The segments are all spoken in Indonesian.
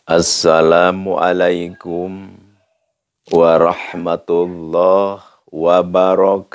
Assalamualaikum warahmatullahi wabarakatuh.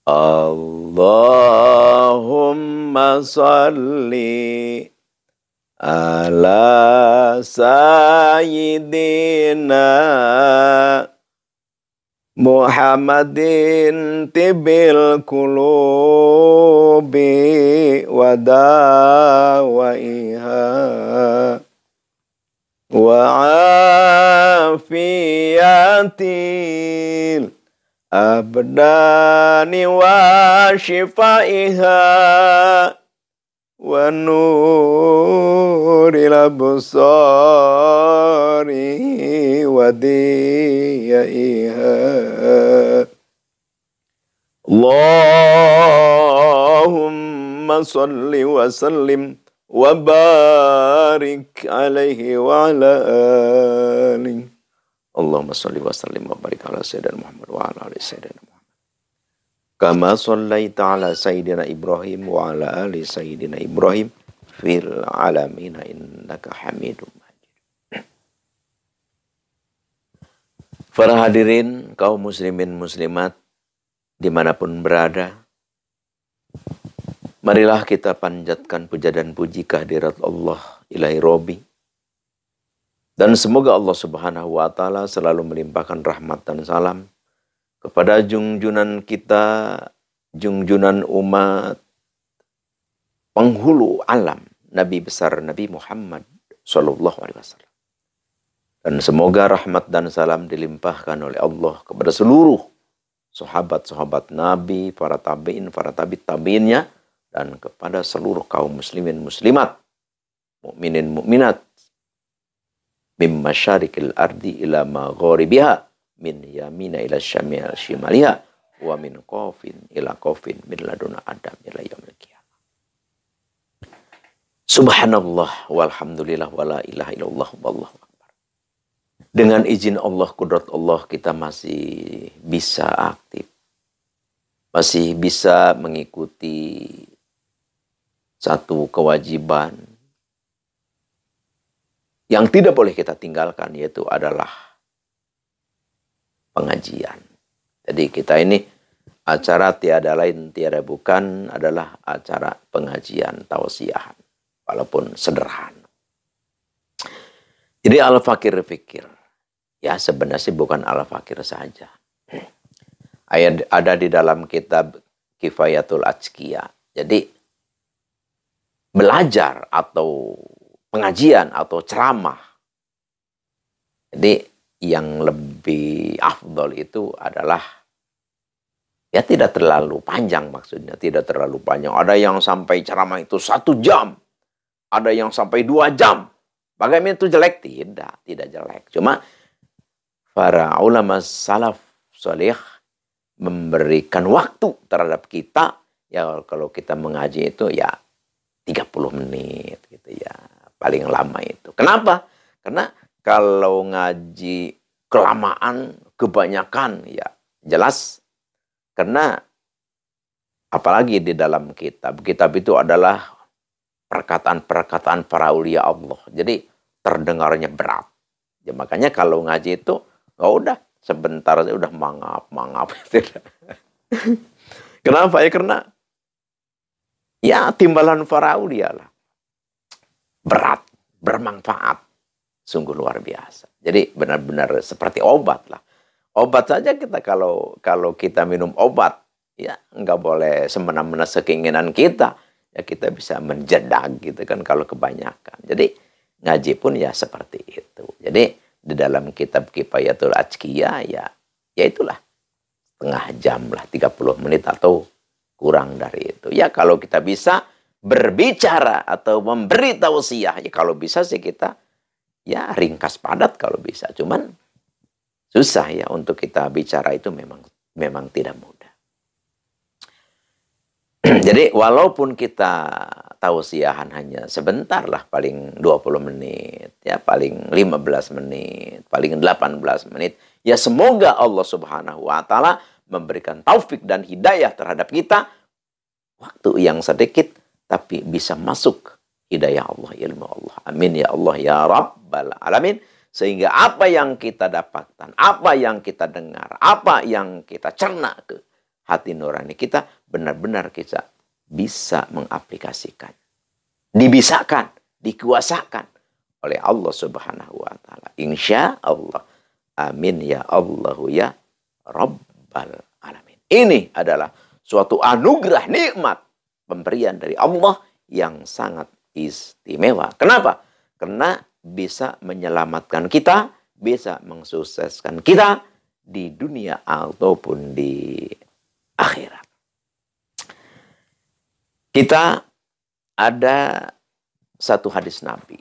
Allahumma salli ala sayyidina Muhammadin tibil qulubi wa dawaiha wa afiyatil abdani wa shifaiha wa nuril absari wa diyaiha. Allahumma salli wa sallim wa barik alaihi wa ala alihi. Allahumma salli wa sallim wa barik ala sayyidina Muhammad wa ala ali sayyidina Muhammad. Kama sallaita ala sayyidina Ibrahim wa ala ali sayyidina Ibrahim fil alamin innaka Hamidum Majid. Para hadirin kaum muslimin muslimat dimanapun berada, marilah kita panjatkan puja dan puji kehadirat Allah ilahi Robbi. Dan semoga Allah subhanahu wa ta'ala selalu melimpahkan rahmat dan salam kepada junjunan kita, junjunan umat, penghulu alam, Nabi besar Nabi Muhammad sallallahu alaihi wasallam. Dan semoga rahmat dan salam dilimpahkan oleh Allah kepada seluruh sahabat-sahabat Nabi, para tabi'in, para tabi'innya, dan kepada seluruh kaum muslimin muslimat, mukminin mukminat, min masyarikil ardi ila magharibiha, min yamina ila shimaliha, wa min qafin ila qafin, min laduna adam ila yaumil qiyamah. Subhanallah walhamdulillah wala ilaha illallah wallahu akbar. Dengan izin Allah, kudrat Allah, kita masih bisa aktif. Masih bisa mengikuti satu kewajiban yang tidak boleh kita tinggalkan, yaitu adalah pengajian. Jadi kita ini acara tiada lain, tiada bukan adalah acara pengajian tausiahan, walaupun sederhana. Jadi al-fakir fikir. Ya sebenarnya bukan al-fakir saja. Ayat ada di dalam kitab Kifayatul Atqiya. Jadi belajar atau pengajian atau ceramah. Jadi yang lebih afdol itu adalah ya tidak terlalu panjang, maksudnya tidak terlalu panjang. Ada yang sampai ceramah itu 1 jam. Ada yang sampai 2 jam. Bagaimana itu jelek? Tidak jelek. Cuma para ulama salaf soleh memberikan waktu terhadap kita, ya kalau kita mengaji itu ya 30 menit gitu ya, paling lama itu. Kenapa? Karena kalau ngaji kelamaan, kebanyakan ya jelas, karena apalagi di dalam kitab itu adalah perkataan-perkataan para aulia Allah. Jadi terdengarnya berat. Ya, makanya kalau ngaji itu udah sebentar aja udah mangap. Kenapa ya? Karena ya timbalan para aulia lah. Berat, bermanfaat. Sungguh luar biasa. Jadi benar-benar seperti obat lah. Obat saja kita kalau kita minum obat, ya nggak boleh semena-mena sekeinginan kita. Ya kita bisa menjedak gitu kan kalau kebanyakan. Jadi ngaji pun ya seperti itu. Jadi di dalam kitab Kifayatul Atqiya ya itulah setengah jam lah, 30 menit atau kurang dari itu. Ya kalau kita bisa berbicara atau memberi tausiah, ya kalau bisa sih kita ya ringkas padat kalau bisa. Cuman susah ya untuk kita bicara itu memang tidak mudah. Jadi walaupun kita tausiahan hanya sebentar lah, paling 20 menit, ya paling 15 menit, paling 18 menit, ya semoga Allah Subhanahu wa taala memberikan taufik dan hidayah terhadap kita waktu yang sedikit tapi bisa masuk hidayah Allah, ilmu Allah. Amin ya Allah ya Rabbal Alamin. Sehingga apa yang kita dapatkan, apa yang kita dengar, apa yang kita cerna ke hati nurani kita, benar-benar kita bisa mengaplikasikan. Dibisakan, dikuasakan oleh Allah Subhanahu wa Ta'ala. Insya Allah. Amin ya Allah ya Rabbal Alamin. Ini adalah suatu anugerah nikmat pemberian dari Allah yang sangat istimewa. Kenapa? Karena bisa menyelamatkan kita, bisa mensukseskan kita di dunia ataupun di akhirat. Kita ada satu hadis Nabi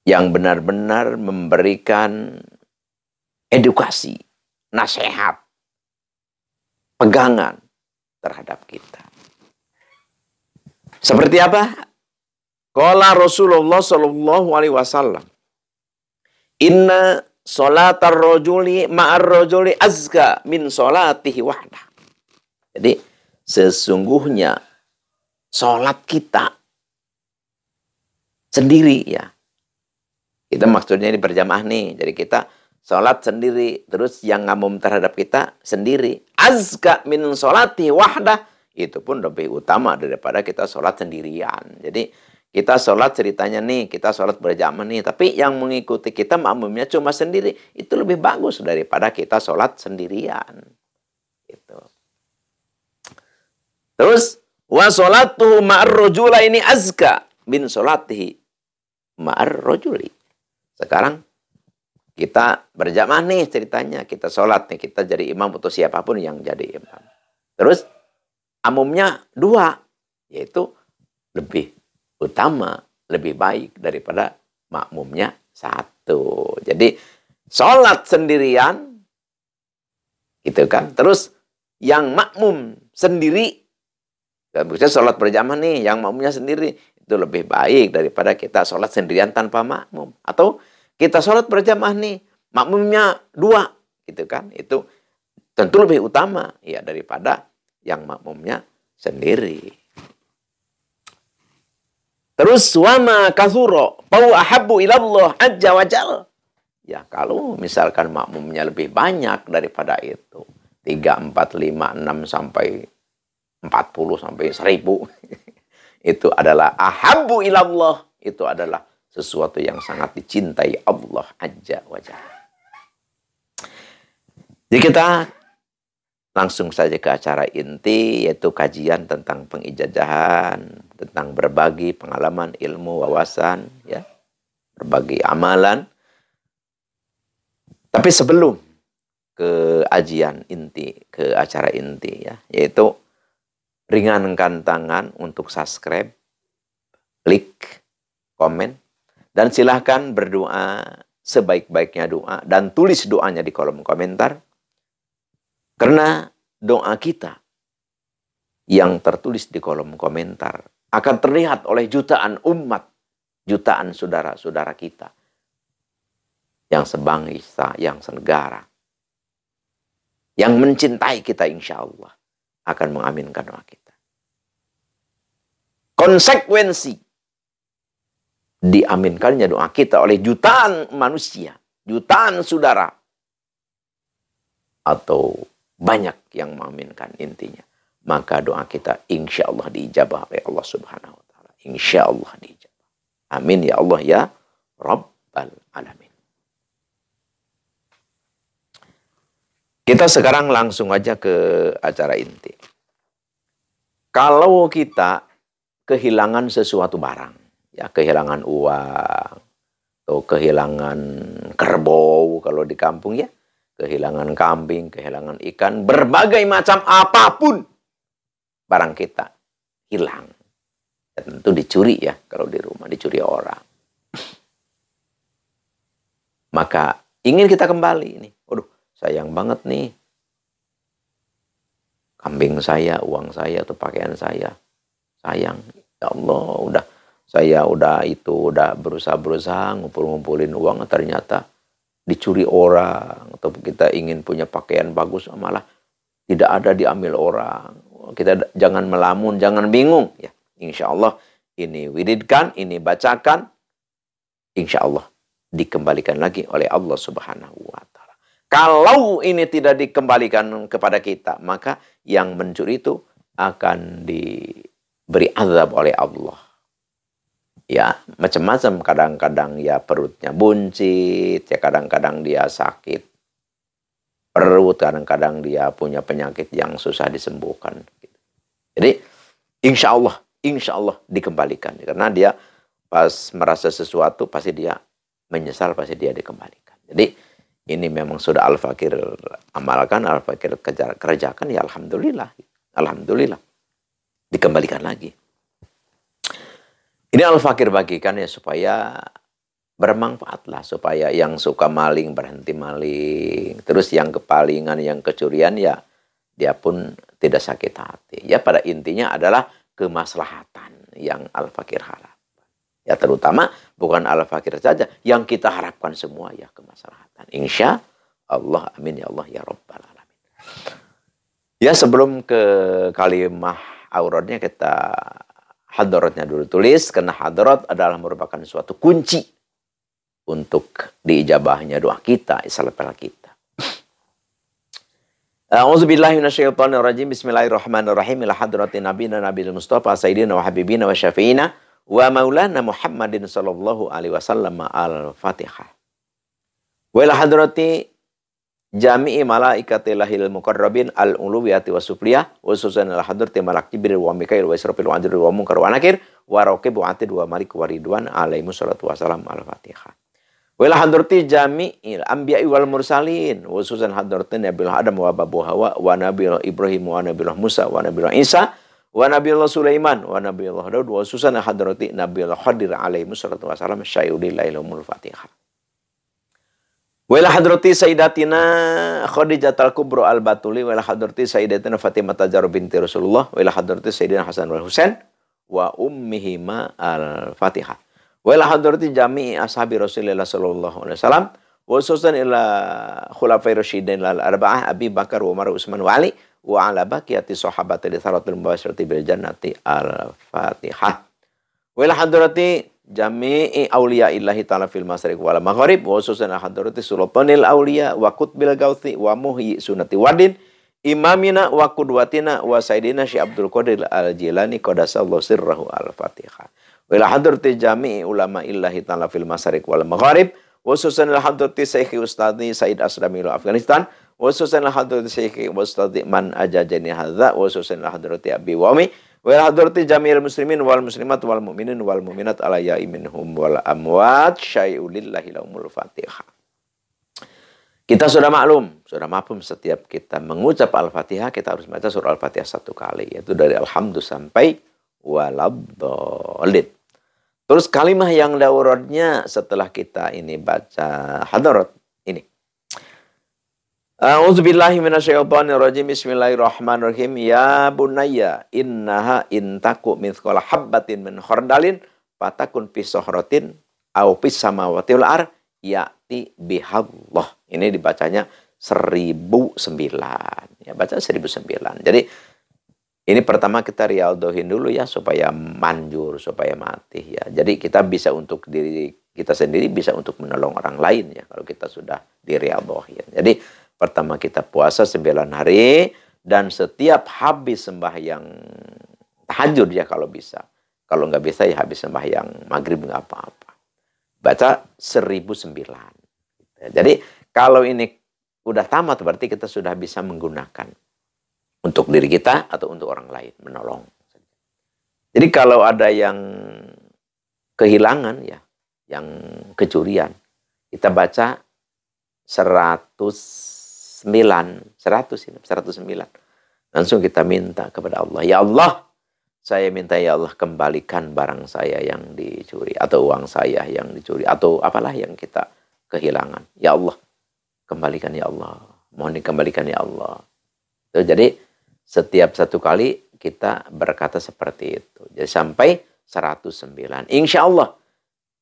yang benar-benar memberikan edukasi, nasihat, pegangan terhadap kita. Seperti apa? Qala Rasulullah sallallahu alaihi wasallam, "Inna sholatar rajuli ma'ar rajuli azka min sholatihi wahdah." Jadi sesungguhnya sholat kita sendiri ya. Kita maksudnya ini berjamaah nih. Jadi kita sholat sendiri. Terus yang ngamum terhadap kita sendiri. Azka min sholatihi wahdah. Itu pun lebih utama daripada kita sholat sendirian. Jadi kita sholat ceritanya nih, kita sholat berjamaah nih. Tapi yang mengikuti kita makmumnya cuma sendiri. Itu lebih bagus daripada kita sholat sendirian. Gitu. Terus, wa sholatuhu ma'ar rojula ini azka bin sholatihi ma'ar rojuli. Sekarang kita berjamaah nih ceritanya. Kita sholat nih, kita jadi imam atau siapapun yang jadi imam. Terus, amumnya dua. Yaitu lebih utama, lebih baik daripada makmumnya satu. Jadi sholat sendirian, gitu kan. Terus yang makmum sendiri, misalnya sholat berjamaah nih, yang makmumnya sendiri, itu lebih baik daripada kita sholat sendirian tanpa makmum. Atau kita sholat berjamaah nih, makmumnya dua, gitu kan. Itu tentu lebih utama ya daripada yang makmumnya sendiri. Terus wama kathuro pau ahabbu ilallah azza wa jal. Ya kalau misalkan makmumnya lebih banyak daripada itu. 3, 4, 5, 6 sampai 40 sampai 1000. Itu adalah ahabbu ilallah. Itu adalah sesuatu yang sangat dicintai Allah azza wa jal. Jadi kita langsung saja ke acara inti, yaitu kajian tentang pengijazahan, tentang berbagi pengalaman, ilmu, wawasan, ya, berbagi amalan. Tapi sebelum ke ajian inti, ke acara inti, ya, yaitu ringankan tangan untuk subscribe, klik, komen, dan silahkan berdoa sebaik-baiknya doa dan tulis doanya di kolom komentar. Karena doa kita yang tertulis di kolom komentar akan terlihat oleh jutaan umat, jutaan saudara-saudara kita yang sebangsa, yang senegara, yang mencintai kita insya Allah akan mengaminkan doa kita. Konsekuensi diaminkannya doa kita oleh jutaan manusia, jutaan saudara, atau banyak yang mengaminkan intinya. Maka doa kita insya Allah diijabah oleh Allah Subhanahu wa Ta'ala. Insya Allah diijabah. Amin ya Allah ya Rabbal Alamin. Kita sekarang langsung aja ke acara inti. Kalau kita kehilangan sesuatu barang, ya kehilangan uang, atau kehilangan kerbau kalau di kampung ya, kehilangan kambing, kehilangan ikan, berbagai macam apapun barang kita hilang. Ya, tentu dicuri ya, kalau di rumah dicuri orang. Maka ingin kita kembali ini. Waduh, sayang banget nih. Kambing saya, uang saya, atau pakaian saya. Sayang. Ya Allah, saya udah berusaha ngumpulin uang, ternyata dicuri orang, atau kita ingin punya pakaian bagus malah tidak ada, diambil orang. Kita jangan melamun, jangan bingung ya. insya Allah ini wiridkan, ini bacakan, insya Allah dikembalikan lagi oleh Allah Subhanahu wa Ta'ala. Kalau ini tidak dikembalikan kepada kita, maka yang mencuri itu akan diberi azab oleh Allah. Ya, macam-macam, kadang-kadang ya perutnya buncit, ya kadang-kadang dia sakit perut, kadang-kadang dia punya penyakit yang susah disembuhkan. Jadi insya Allah dikembalikan. Karena dia pas merasa sesuatu pasti dia menyesal, pasti dia dikembalikan. Jadi ini memang sudah Al-Fakir amalkan, Al-Fakir kerjakan, ya Alhamdulillah. Alhamdulillah. Dikembalikan lagi. Ini Al-Fakir bagikan ya supaya bermanfaatlah, supaya yang suka maling berhenti maling. Terus yang kepalingan, yang kecurian ya dia pun tidak sakit hati. Ya pada intinya adalah kemaslahatan yang Al-Fakir harap. Ya terutama bukan Al-Fakir saja, yang kita harapkan semua ya kemaslahatan. Insya Allah, amin ya Allah ya Rabbal Alamin. Ya sebelum ke kalimah auratnya kita hadaratnya dulu tulis, karena hadarat adalah merupakan suatu kunci untuk diijabahnya doa kita, salat kita. A'udzubillahi minasyaitonirrajim. Bismillahirrahmanirrahim. Ila hadratin nabiyina nabiyil mustafa sayyidina wa habibina wa syafi'ina wa maulana Muhammadin sallallahu alaihi wasallam. Al-Fatihah. Wa ila hadrati jami'i malaikatillahil muqarrabin al-uluwiyati wasufliyah wa susan al hadrati malak jibril wa mikail wa israfil wa adril wa munkar wa nakir wa raqib wa atid wa malik wa ridwan alaihi wassalatu wassalam. Al-Fatihah. Wala hadrati jami'il anbiya'i wal mursalin wa susan hadrati Nabiullah Adam wa Babu Hawa wa Nabiullah Ibrahim wa Nabiullah Musa wa Nabiullah Isa wa Nabiullah Sulaiman wa Nabiullah Daud wa susan hadrati Nabiullah Khadir alaihi wassalatu wassalam. Syai'ulillahi lahumul Fatihah. Wala hadrati sayyidatina Khadijatul Kubra al-Batuli wala hadrati sayyidatina Fatimah Zahra binti Rasulullah wala hadrati sayyidina Hasan wal Husain wa ummihima. Al-Fatihah. Wala hadrati jami'i ashabi Rasulillah sallallahu alaihi wasallam wa khususan ila khulafai rasyidin al-arba'ah Abi Bakar wa Umar Utsman wa Ali wa ala baqiyati sahabati li tharatil mubashirati bil jannati. Al-Fatihah. Wala hadrati jami'i auliya'illahi ta'ala fil masyriq wal maghrib wa khususan hadrati sultanil auliya wa qutbil gauthi wa muhyi sunnati wadin imamina wa qudwatina wa sayyidina Syekh Abdul Qadir Al-Jilani qadasallahu sirrahu. Al-Fatihah. Wala hadrati jami'i ulama illahi ta'ala fil masyriq wal maghrib wa khususan hadrati Syekh Ustadzi Said Asrami Afghanistan wa khususan hadrati Syekh Ustadzi man ajajani hadza wa khususan hadrati Abi Wami wa hadrati jami'il muslimin wal muslimat wal mu'minin wal mu'minat ala ya'i minhum wal amwat. Syai'ulillahi lahumul Fatihah. Kita sudah maklum, sudah mafhum setiap kita mengucap Al-Fatihah kita harus baca surah Al-Fatihah satu kali, yaitu dari Alhamdulillah sampai Waladhdallin. Terus kalimah yang dauratnya setelah kita ini baca hadarat ini. A'udzubillahi minasyaitonirrajim. Bismillahirrahmanirrahim. Ya bunayya innaha intaku mithqala habbatin min khardalin fatakun fi sahratin aw fis samawati wal ard ya'ti bihallah. Ini dibacanya 1009. Ya, baca 1009. Jadi ini pertama kita riyadhohin dulu ya supaya manjur, supaya mati ya. Jadi kita bisa untuk diri kita sendiri, bisa untuk menolong orang lain ya kalau kita sudah diriyadhohin. Jadi pertama kita puasa 9 hari dan setiap habis sembahyang tahajud ya kalau bisa. Kalau nggak bisa ya habis sembahyang maghrib nggak apa-apa. Baca 1009. Jadi kalau ini udah tamat berarti kita sudah bisa menggunakan untuk diri kita atau untuk orang lain, menolong. Jadi kalau ada yang kehilangan ya, yang kecurian, kita baca 109. Langsung kita minta kepada Allah, ya Allah, saya minta ya Allah kembalikan barang saya yang dicuri atau uang saya yang dicuri atau apalah yang kita kehilangan. Ya Allah, kembalikan ya Allah. Mohon dikembalikan ya Allah. Jadi setiap satu kali kita berkata seperti itu. Jadi sampai 109. Insya Allah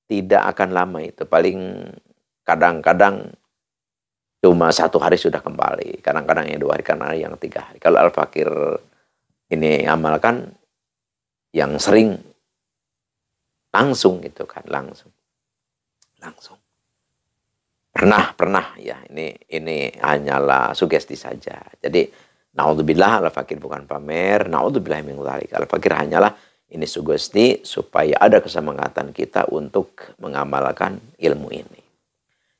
tidak akan lama itu. Paling kadang-kadang cuma 1 hari sudah kembali. Kadang-kadang yang 2 hari, kadang yang 3 hari. Kalau Al-Fakir ini amalkan, yang sering langsung gitu kan, langsung. Pernah ya, ini hanyalah sugesti saja. Jadi naudzubillah, al-fakir bukan pamer, naudzubillah min dzalik. Al-fakir hanyalah ini sugesti supaya ada kesemangatan kita untuk mengamalkan ilmu ini.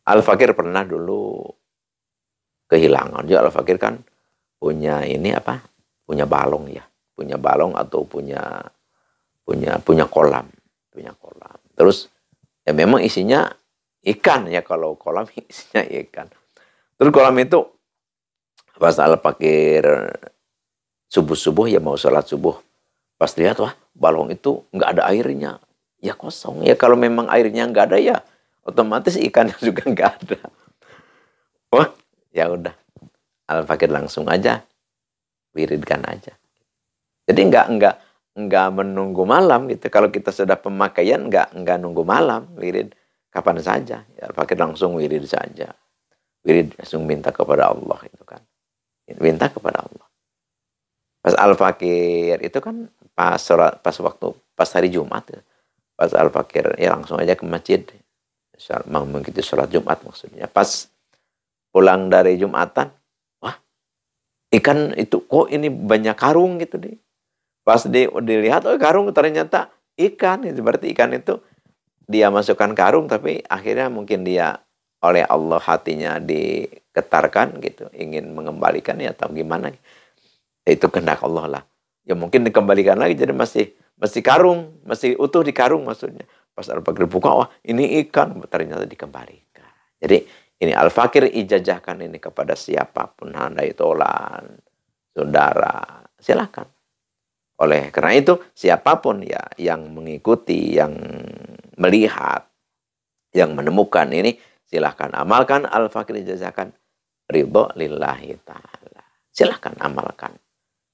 Al-fakir pernah dulu kehilangan. Jadi al-fakir kan punya ini apa? Punya balong ya, punya balong atau punya kolam, Terus ya memang isinya ikan ya, kalau kolam isinya ikan. Terus kolam itu pas al-fakir subuh-subuh ya mau sholat subuh. Pas lihat, wah balong itu nggak ada airnya. Ya kosong. Ya kalau memang airnya nggak ada ya otomatis ikannya juga nggak ada. Wah ya udah. Al-fakir langsung aja wiridkan aja. Jadi nggak menunggu malam gitu. Kalau kita sudah pemakaian nggak nunggu malam, wirid kapan saja. Ya, Al-fakir langsung wirid saja. Wirid langsung minta kepada Allah itu kan. Minta kepada Allah. Pas Al-fakir itu kan pas hari Jumat ya. Pas Al-fakir ya langsung aja ke masjid. Mengikuti sholat Jumat maksudnya. Pas pulang dari Jumatan, wah ikan itu kok ini banyak karung gitu deh. Pas dilihat, oh karung ternyata ikan. Itu berarti ikan itu dia masukkan karung, tapi akhirnya mungkin dia oleh Allah hatinya diketarkan gitu, ingin mengembalikannya atau gimana. Itu kehendak Allah lah. Ya mungkin dikembalikan lagi, jadi masih karung, masih utuh di karung maksudnya. Pas Al-fakir buka, wah ini ikan, ternyata dikembalikan. Jadi ini Al-fakir ijazahkan ini kepada siapapun, handai tolan, saudara, silakan. Oleh karena itu, siapapun ya yang mengikuti, yang melihat, yang menemukan ini, silahkan amalkan. Al-fakir ijazahkan ridho lillahi ta'ala. Silahkan amalkan.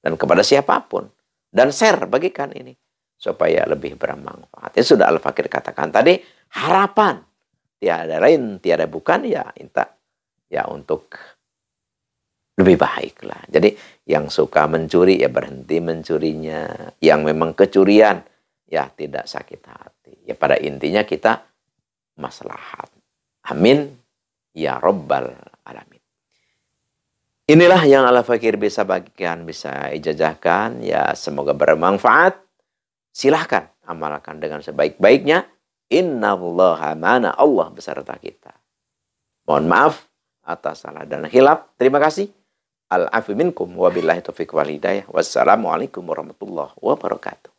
Dan kepada siapapun. Dan share, bagikan ini. Supaya lebih bermanfaat. Itu sudah Al-fakir katakan tadi, harapan. Tiada lain, tiada bukan, ya minta ya untuk lebih baik lah. Jadi yang suka mencuri ya berhenti mencurinya. Yang memang kecurian ya tidak sakit hati. Ya pada intinya kita maslahat. Amin ya Rabbal Alamin. Inilah yang Al-fakir bisa bagikan, bisa ijazahkan. Ya semoga bermanfaat. Silahkan amalkan dengan sebaik-baiknya. Innallaha ma'ana, Allah beserta kita. Mohon maaf atas salah dan khilaf. Terima kasih. Al-afu minkum wabillahi taufiq wal hidayah. Wassalamualaikum warahmatullahi wabarakatuh.